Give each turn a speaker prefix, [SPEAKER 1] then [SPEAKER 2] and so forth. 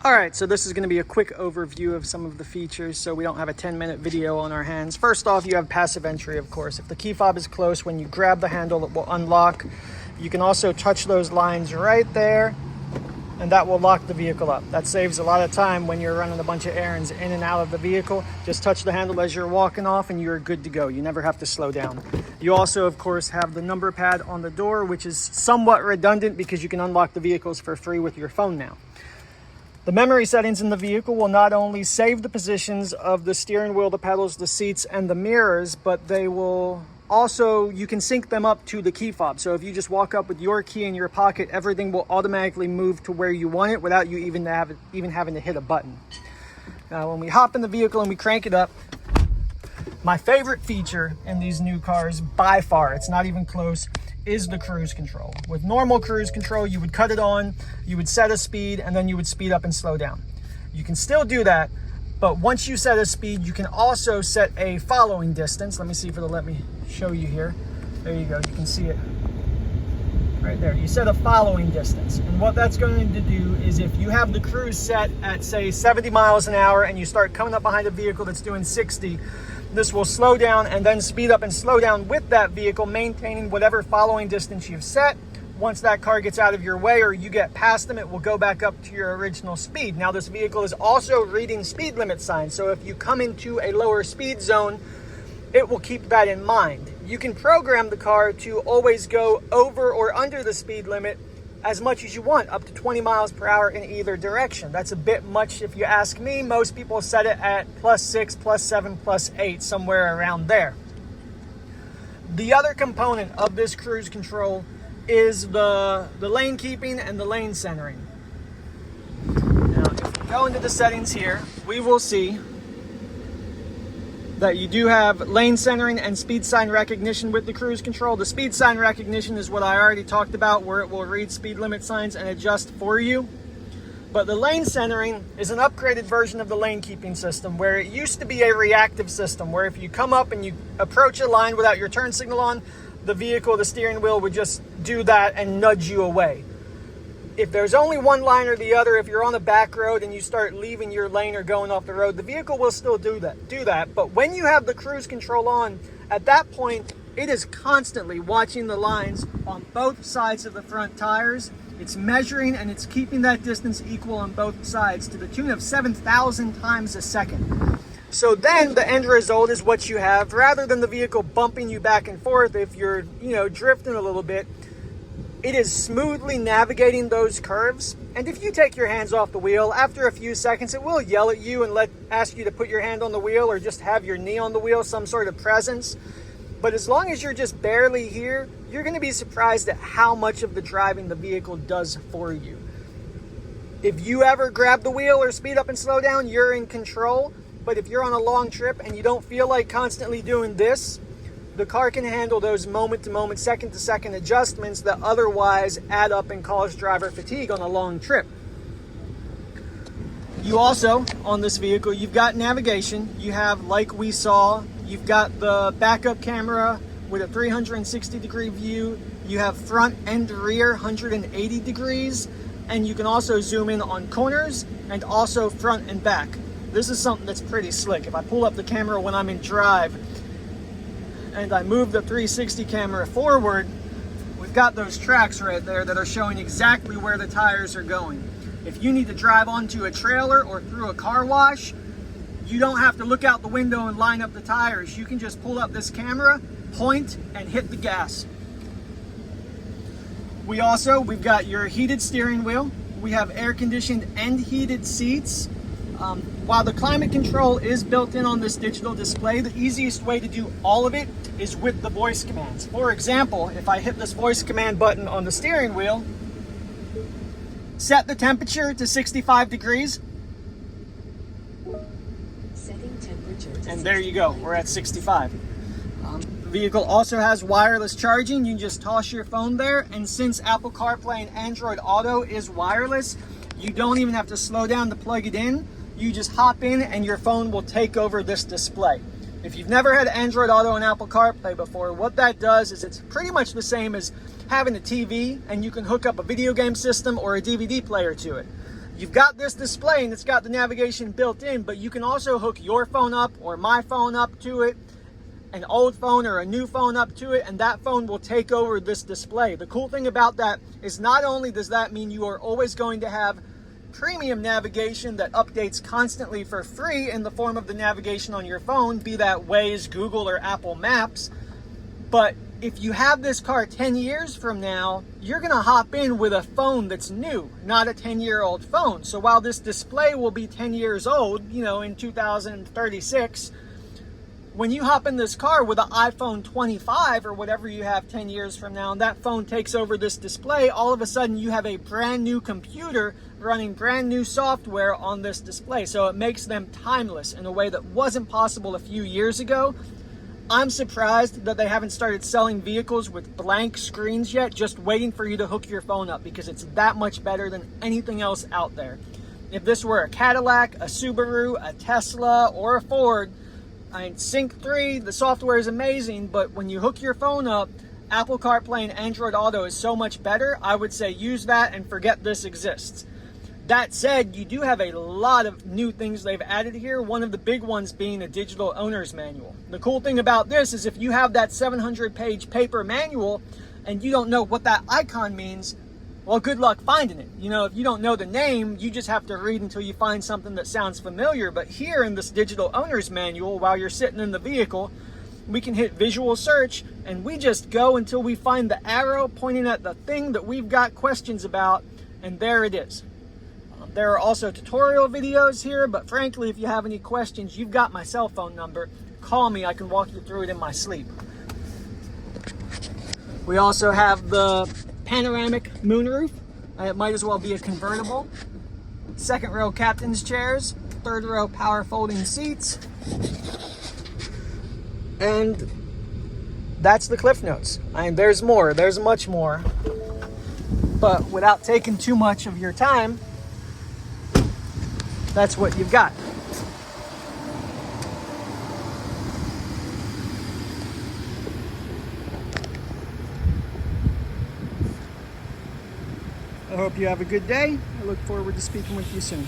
[SPEAKER 1] All right, so this is going to be a quick overview of some of the features so we don't have a 10-minute video on our hands. First off, you have passive entry, of course. If the key fob is close, when you grab the handle, it will unlock. You can also touch those lines right there, and that will lock the vehicle up. That saves a lot of time when you're running a bunch of errands in and out of the vehicle. Just touch the handle as you're walking off and you're good to go. You never have to slow down. You also, of course, have the number pad on the door, which is somewhat redundant because you can unlock the vehicles for free with your phone now. The memory settings in the vehicle will not only save the positions of the steering wheel, the pedals, the seats, and the mirrors, but they will also, you can sync them up to the key fob. So if you just walk up with your key in your pocket, everything will automatically move to where you want it without you even having to hit a button. Now, when we hop in the vehicle and we crank it up, my favorite feature in these new cars, by far, it's not even close, is the cruise control. With normal cruise control, you would cut it on, you would set a speed, and then you would speed up and slow down. You can still do that, but once you set a speed, you can also set a following distance. Let me see if it'll let me show you here. There you go, you can see it right there. You set a following distance, and what that's going to do is if you have the cruise set at, say, 70 miles an hour and you start coming up behind a vehicle that's doing 60, this will slow down and then speed up and slow down with that vehicle, maintaining whatever following distance you've set. Once that car gets out of your way or you get past them, it will go back up to your original speed. Now, this vehicle is also reading speed limit signs, so if you come into a lower speed zone, it will keep that in mind. You can program the car to always go over or under the speed limit as much as you want, up to 20 miles per hour in either direction. That's a bit much if you ask me. Most people set it at +6, +7, +8, somewhere around there. The other component of this cruise control is the lane keeping and the lane centering. Now, if we go into the settings here, we will see that you do have lane centering and speed sign recognition with the cruise control. The speed sign recognition is what I already talked about, where it will read speed limit signs and adjust for you. But the lane centering is an upgraded version of the lane keeping system, where it used to be a reactive system, where if you come up and you approach a line without your turn signal on, the vehicle, the steering wheel would just do that and nudge you away. If there's only one line or the other, if you're on a back road and you start leaving your lane or going off the road, the vehicle will still do that. But when you have the cruise control on, at that point, it is constantly watching the lines on both sides of the front tires. It's measuring and it's keeping that distance equal on both sides to the tune of 7,000 times a second. So then the end result is what you have. Rather than the vehicle bumping you back and forth if you're, drifting a little bit, it is smoothly navigating those curves. And if you take your hands off the wheel, after a few seconds, it will yell at you and ask you to put your hand on the wheel or just have your knee on the wheel, some sort of presence. But as long as you're just barely here, you're going to be surprised at how much of the driving the vehicle does for you. If you ever grab the wheel or speed up and slow down, you're in control. But if you're on a long trip and you don't feel like constantly doing this, the car can handle those moment-to-moment, second-to-second adjustments that otherwise add up and cause driver fatigue on a long trip. You also, on this vehicle, you've got navigation. You have, like we saw, you've got the backup camera with a 360-degree view. You have front and rear 180 degrees. And you can also zoom in on corners and also front and back. This is something that's pretty slick. If I pull up the camera when I'm in drive, and I move the 360 camera forward, we've got those tracks right there that are showing exactly where the tires are going. If you need to drive onto a trailer or through a car wash, you don't have to look out the window and line up the tires. You can just pull up this camera, point, and hit the gas. We've got your heated steering wheel. We have air-conditioned and heated seats. While the climate control is built in on this digital display, the easiest way to do all of it is with the voice commands. For example, if I hit this voice command button on the steering wheel, set the temperature to 65 degrees.
[SPEAKER 2] Setting temperature to
[SPEAKER 1] and there you go, we're at 65. The vehicle also has wireless charging. You can just toss your phone there, and since Apple CarPlay and Android Auto is wireless, you don't even have to slow down to plug it in. You just hop in and your phone will take over this display. If you've never had Android Auto and Apple CarPlay before, what that does is it's pretty much the same as having a TV, and you can hook up a video game system or a DVD player to it. You've got this display and it's got the navigation built in, but you can also hook your phone up or my phone up to it, an old phone or a new phone up to it, and that phone will take over this display. The cool thing about that is not only does that mean you are always going to have premium navigation that updates constantly for free in the form of the navigation on your phone, be that Waze, Google, or Apple Maps, but if you have this car 10 years from now, you're gonna hop in with a phone that's new, not a 10-year-old phone. So while this display will be 10 years old, you know, in 2036, when you hop in this car with an iPhone 25 or whatever you have 10 years from now, and that phone takes over this display, all of a sudden you have a brand new computer running brand new software on this display. So it makes them timeless in a way that wasn't possible a few years ago. I'm surprised that they haven't started selling vehicles with blank screens yet, just waiting for you to hook your phone up, because it's that much better than anything else out there. If this were a Cadillac, a Subaru, a Tesla, or a Ford, I mean, Sync 3, the software is amazing, but when you hook your phone up, Apple CarPlay and Android Auto is so much better. I would say use that and forget this exists. That said, you do have a lot of new things they've added here, one of the big ones being a digital owner's manual. The cool thing about this is if you have that 700-page paper manual and you don't know what that icon means, well, good luck finding it. You know, if you don't know the name, you just have to read until you find something that sounds familiar. But here in this digital owner's manual, while you're sitting in the vehicle, we can hit visual search and we just go until we find the arrow pointing at the thing that we've got questions about, and there it is. There are also tutorial videos here, but frankly, if you have any questions, you've got my cell phone number. Call me, I can walk you through it in my sleep. We also have the panoramic moonroof. It might as well be a convertible. Second row captain's chairs, third row power folding seats. And that's the Cliff Notes. I mean, there's more, there's much more. But without taking too much of your time, that's what you've got. I hope you have a good day. I look forward to speaking with you soon.